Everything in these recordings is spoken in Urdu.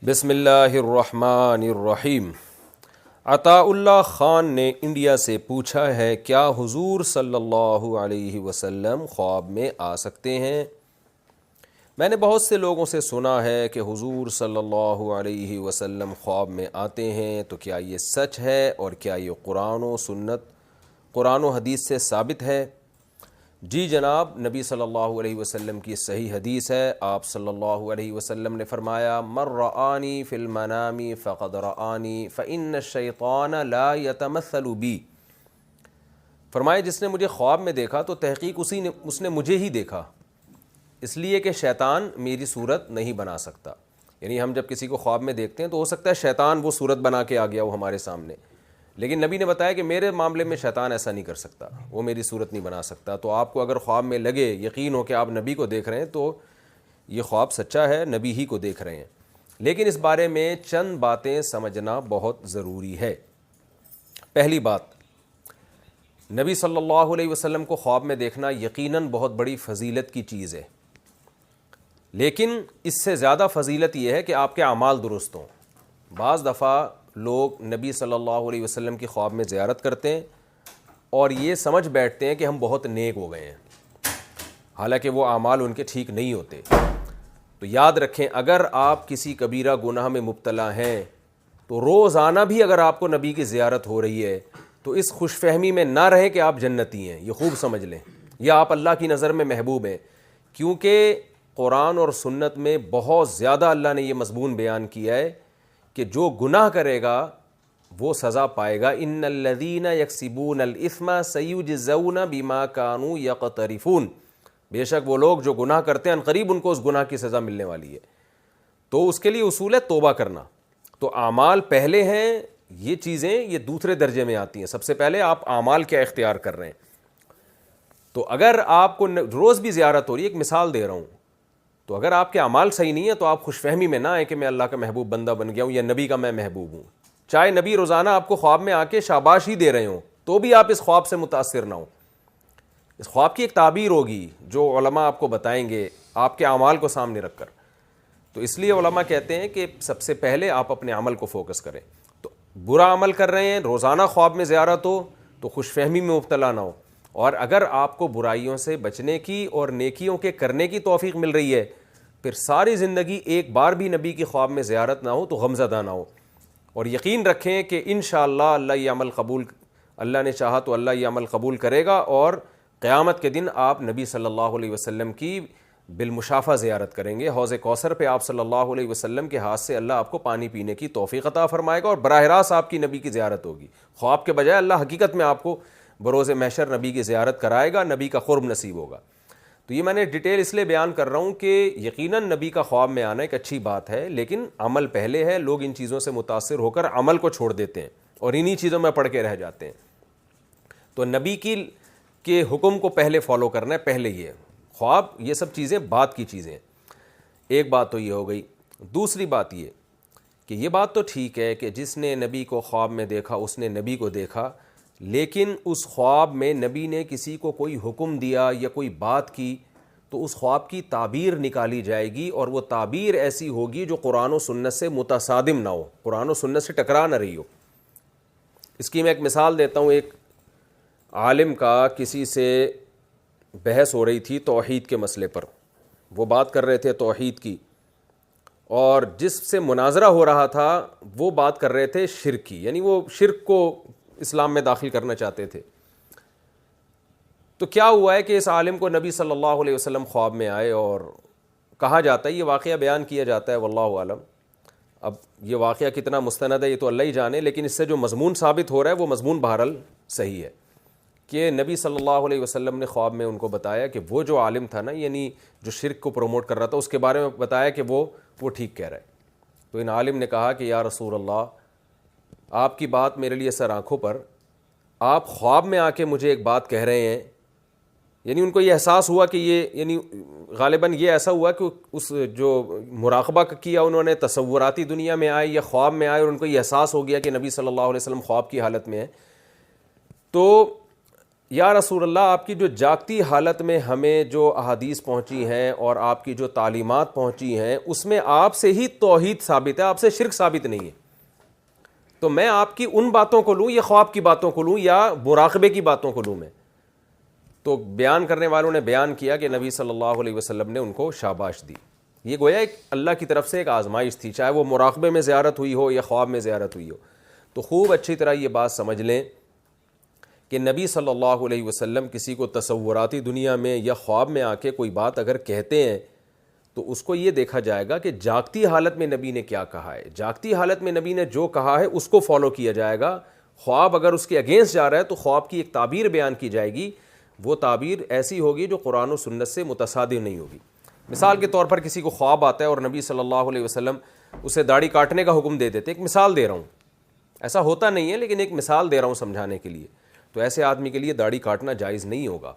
بسم اللہ الرحمن الرحیم۔ عطاء اللہ خان نے انڈیا سے پوچھا ہے، کیا حضور صلی اللہ علیہ وسلم خواب میں آ سکتے ہیں؟ میں نے بہت سے لوگوں سے سنا ہے کہ حضور صلی اللہ علیہ وسلم خواب میں آتے ہیں، تو کیا یہ سچ ہے اور کیا یہ قرآن و حدیث سے ثابت ہے؟ جی جناب، نبی صلی اللہ علیہ وسلم کی صحیح حدیث ہے۔ آپ صلی اللہ علیہ وسلم نے فرمایا، من رآنی فی المنام فقد رآنی فإن الشیطان لا یتمثل بی۔ فرمایا جس نے مجھے خواب میں دیکھا تو تحقیق اس نے مجھے ہی دیکھا، اس لیے کہ شیطان میری صورت نہیں بنا سکتا۔ یعنی ہم جب کسی کو خواب میں دیکھتے ہیں تو ہو سکتا ہے شیطان وہ صورت بنا کے آ گیا وہ ہمارے سامنے، لیکن نبی نے بتایا کہ میرے معاملے میں شیطان ایسا نہیں کر سکتا، وہ میری صورت نہیں بنا سکتا۔ تو آپ کو اگر خواب میں لگے، یقین ہو کہ آپ نبی کو دیکھ رہے ہیں، تو یہ خواب سچا ہے، نبی ہی کو دیکھ رہے ہیں۔ لیکن اس بارے میں چند باتیں سمجھنا بہت ضروری ہے۔ پہلی بات، نبی صلی اللہ علیہ وسلم کو خواب میں دیکھنا یقیناً بہت بڑی فضیلت کی چیز ہے، لیکن اس سے زیادہ فضیلت یہ ہے کہ آپ کے اعمال درست ہوں۔ بعض دفعہ لوگ نبی صلی اللہ علیہ وسلم کی خواب میں زیارت کرتے ہیں اور یہ سمجھ بیٹھتے ہیں کہ ہم بہت نیک ہو گئے ہیں، حالانکہ وہ اعمال ان کے ٹھیک نہیں ہوتے۔ تو یاد رکھیں، اگر آپ کسی کبیرہ گناہ میں مبتلا ہیں تو روزانہ بھی اگر آپ کو نبی کی زیارت ہو رہی ہے تو اس خوش فہمی میں نہ رہیں کہ آپ جنتی ہیں، یہ خوب سمجھ لیں، یا آپ اللہ کی نظر میں محبوب ہیں، کیونکہ قرآن اور سنت میں بہت زیادہ اللہ نے یہ مضمون بیان کیا ہے کہ جو گناہ کرے گا وہ سزا پائے گا۔ ان الذین یکسبون الاثم سیجزون بما کانوا یقترفون، بے شک وہ لوگ جو گناہ کرتے ہیں عنقریب ان کو اس گناہ کی سزا ملنے والی ہے۔ تو اس کے لیے اصول ہے توبہ کرنا۔ تو اعمال پہلے ہیں، یہ چیزیں یہ دوسرے درجے میں آتی ہیں۔ سب سے پہلے آپ اعمال کیا اختیار کر رہے ہیں۔ تو اگر آپ کو روز بھی زیارت ہو رہی ہے، ایک مثال دے رہا ہوں، تو اگر آپ کے اعمال صحیح نہیں ہیں تو آپ خوش فہمی میں نہ آئے کہ میں اللہ کا محبوب بندہ بن گیا ہوں یا نبی کا میں محبوب ہوں۔ چاہے نبی روزانہ آپ کو خواب میں آ کے شاباش ہی دے رہے ہوں تو بھی آپ اس خواب سے متاثر نہ ہوں۔ اس خواب کی ایک تعبیر ہوگی جو علماء آپ کو بتائیں گے آپ کے اعمال کو سامنے رکھ کر۔ تو اس لیے علماء کہتے ہیں کہ سب سے پہلے آپ اپنے عمل کو فوکس کریں۔ تو برا عمل کر رہے ہیں، روزانہ خواب میں زیارت ہو تو خوش فہمی میں مبتلا نہ ہو، اور اگر آپ کو برائیوں سے بچنے کی اور نیکیوں کے کرنے کی توفیق مل رہی ہے، پھر ساری زندگی ایک بار بھی نبی کی خواب میں زیارت نہ ہو تو غمزدہ نہ ہو، اور یقین رکھیں کہ انشاءاللہ اللہ یہ عمل قبول، اللہ نے چاہا تو اللہ یہ عمل قبول کرے گا، اور قیامت کے دن آپ نبی صلی اللہ علیہ وسلم کی بالمشافہ زیارت کریں گے۔ حوض کوثر پہ آپ صلی اللہ علیہ وسلم کے ہاتھ سے اللہ آپ کو پانی پینے کی توفیق عطا فرمائے گا، اور براہ راست آپ کی نبی کی زیارت ہوگی۔ خواب کے بجائے اللہ حقیقت میں آپ کو بروز محشر نبی کی زیارت کرائے گا، نبی کا قرب نصیب ہوگا۔ تو یہ میں نے ڈیٹیل اس لیے بیان کر رہا ہوں کہ یقیناً نبی کا خواب میں آنا ایک اچھی بات ہے، لیکن عمل پہلے ہے۔ لوگ ان چیزوں سے متاثر ہو کر عمل کو چھوڑ دیتے ہیں اور انہی چیزوں میں پڑھ کے رہ جاتے ہیں۔ تو نبی کے حکم کو پہلے فالو کرنا ہے، پہلے یہ خواب، یہ سب چیزیں بعد کی چیزیں۔ ایک بات تو یہ ہو گئی۔ دوسری بات یہ کہ یہ بات تو ٹھیک ہے کہ جس نے نبی کو خواب میں دیکھا اس نے نبی کو دیکھا، لیکن اس خواب میں نبی نے کسی کو کوئی حکم دیا یا کوئی بات کی تو اس خواب کی تعبیر نکالی جائے گی، اور وہ تعبیر ایسی ہوگی جو قرآن و سنت سے متصادم نہ ہو، قرآن و سنت سے ٹکرا نہ رہی ہو۔ اس کی میں ایک مثال دیتا ہوں۔ ایک عالم کا کسی سے بحث ہو رہی تھی توحید کے مسئلے پر، وہ بات کر رہے تھے توحید کی، اور جس سے مناظرہ ہو رہا تھا وہ بات کر رہے تھے شرک کی، یعنی وہ شرک کو اسلام میں داخل کرنا چاہتے تھے۔ تو کیا ہوا ہے کہ اس عالم کو نبی صلی اللہ علیہ وسلم خواب میں آئے، اور کہا جاتا ہے، یہ واقعہ بیان کیا جاتا ہے، واللہ عالم، اب یہ واقعہ کتنا مستند ہے یہ تو اللہ ہی جانے، لیکن اس سے جو مضمون ثابت ہو رہا ہے وہ مضمون بہرحال صحیح ہے کہ نبی صلی اللہ علیہ وسلم نے خواب میں ان کو بتایا کہ وہ جو عالم تھا نا، یعنی جو شرک کو پروموٹ کر رہا تھا، اس کے بارے میں بتایا کہ وہ ٹھیک کہہ رہا ہے۔ تو ان عالم نے کہا کہ یا رسول اللہ، آپ کی بات میرے لیے سر آنکھوں پر، آپ خواب میں آ کے مجھے ایک بات کہہ رہے ہیں، یعنی ان کو یہ احساس ہوا کہ یہ، یعنی غالباً یہ ایسا ہوا کہ اس جو مراقبہ کیا انہوں نے، تصوراتی دنیا میں آئے یا خواب میں آئے، اور ان کو یہ احساس ہو گیا کہ نبی صلی اللہ علیہ وسلم خواب کی حالت میں ہے۔ تو یا رسول اللہ آپ کی جو جاگتی حالت میں ہمیں جو احادیث پہنچی ہیں اور آپ کی جو تعلیمات پہنچی ہیں اس میں آپ سے ہی توحید ثابت ہے، آپ سے شرک ثابت نہیں ہے، تو میں آپ کی ان باتوں کو لوں یا خواب کی باتوں کو لوں یا مراقبے کی باتوں کو لوں میں؟ تو بیان کرنے والوں نے بیان کیا کہ نبی صلی اللہ علیہ وسلم نے ان کو شاباش دی. یہ گویا ایک اللہ کی طرف سے ایک آزمائش تھی، چاہے وہ مراقبے میں زیارت ہوئی ہو یا خواب میں زیارت ہوئی ہو. تو خوب اچھی طرح یہ بات سمجھ لیں کہ نبی صلی اللہ علیہ وسلم کسی کو تصوراتی دنیا میں یا خواب میں آ کے کوئی بات اگر کہتے ہیں تو اس کو یہ دیکھا جائے گا کہ جاگتی حالت میں نبی نے کیا کہا ہے. جاگتی حالت میں نبی نے جو کہا ہے اس کو فالو کیا جائے گا. خواب اگر اس کے اگینسٹ جا رہا ہے تو خواب کی ایک تعبیر بیان کی جائے گی، وہ تعبیر ایسی ہوگی جو قرآن و سنت سے متصادم نہیں ہوگی. مثال کے طور پر کسی کو خواب آتا ہے اور نبی صلی اللہ علیہ وسلم اسے داڑھی کاٹنے کا حکم دے دیتے. ایک مثال دے رہا ہوں، ایسا ہوتا نہیں ہے لیکن ایک مثال دے رہا ہوں سمجھانے کے لیے. تو ایسے آدمی کے لیے داڑھی کاٹنا جائز نہیں ہوگا،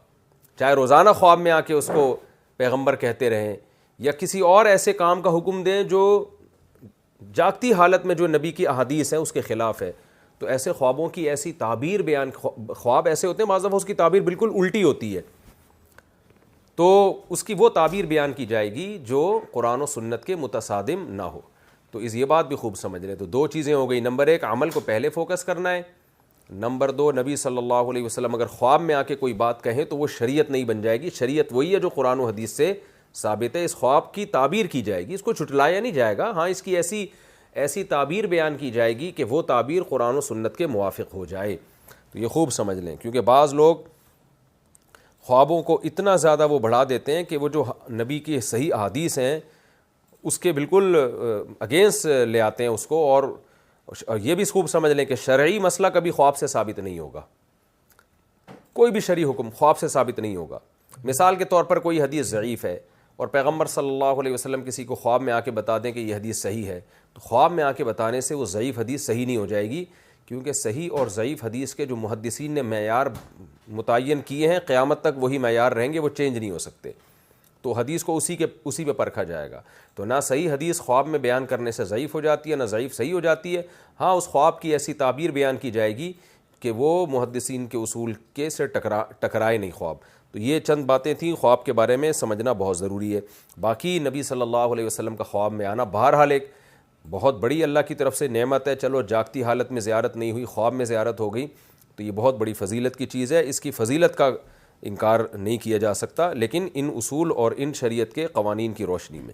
چاہے روزانہ خواب میں آ کے اس کو پیغمبر کہتے رہیں یا کسی اور ایسے کام کا حکم دیں جو جاگتی حالت میں جو نبی کی احادیث ہیں اس کے خلاف ہے. تو ایسے خوابوں کی ایسی تعبیر بیان، خواب ایسے ہوتے ہیں بعض دفعہ اس کی تعبیر بالکل الٹی ہوتی ہے، تو اس کی وہ تعبیر بیان کی جائے گی جو قرآن و سنت کے متصادم نہ ہو. تو اس یہ بات بھی خوب سمجھ لیں. تو دو چیزیں ہو گئی، نمبر ایک عمل کو پہلے فوکس کرنا ہے، نمبر دو نبی صلی اللہ علیہ وسلم اگر خواب میں آ کے کوئی بات کہیں تو وہ شریعت نہیں بن جائے گی. شریعت وہی ہے جو قرآن و حدیث سے ثابت ہے. اس خواب کی تعبیر کی جائے گی، اس کو چھٹلایا نہیں جائے گا، ہاں اس کی ایسی تعبیر بیان کی جائے گی کہ وہ تعبیر قرآن و سنت کے موافق ہو جائے. تو یہ خوب سمجھ لیں، کیونکہ بعض لوگ خوابوں کو اتنا زیادہ وہ بڑھا دیتے ہیں کہ وہ جو نبی کی صحیح احادیث ہیں اس کے بالکل اگینسٹ لے آتے ہیں اس کو. اور یہ بھی خوب سمجھ لیں کہ شرعی مسئلہ کبھی خواب سے ثابت نہیں ہوگا، کوئی بھی شرعی حکم خواب سے ثابت نہیں ہوگا. مثال کے طور پر کوئی حدیث ضعیف ہے اور پیغمبر صلی اللہ علیہ وسلم کسی کو خواب میں آ کے بتا دیں کہ یہ حدیث صحیح ہے، تو خواب میں آ کے بتانے سے وہ ضعیف حدیث صحیح نہیں ہو جائے گی، کیونکہ صحیح اور ضعیف حدیث کے جو محدثین نے معیار متعین کیے ہیں قیامت تک وہی معیار رہیں گے، وہ چینج نہیں ہو سکتے. تو حدیث کو اسی پہ پرکھا جائے گا. تو نہ صحیح حدیث خواب میں بیان کرنے سے ضعیف ہو جاتی ہے، نہ ضعیف صحیح ہو جاتی ہے. ہاں اس خواب کی ایسی تعبیر بیان کی جائے گی کہ وہ محدثین کے اصول کے سے ٹکرائے نہیں خواب. تو یہ چند باتیں تھیں خواب کے بارے میں سمجھنا بہت ضروری ہے. باقی نبی صلی اللہ علیہ وسلم کا خواب میں آنا بہرحال ایک بہت بڑی اللہ کی طرف سے نعمت ہے. چلو جاگتی حالت میں زیارت نہیں ہوئی، خواب میں زیارت ہو گئی، تو یہ بہت بڑی فضیلت کی چیز ہے. اس کی فضیلت کا انکار نہیں کیا جا سکتا، لیکن ان اصول اور ان شریعت کے قوانین کی روشنی میں.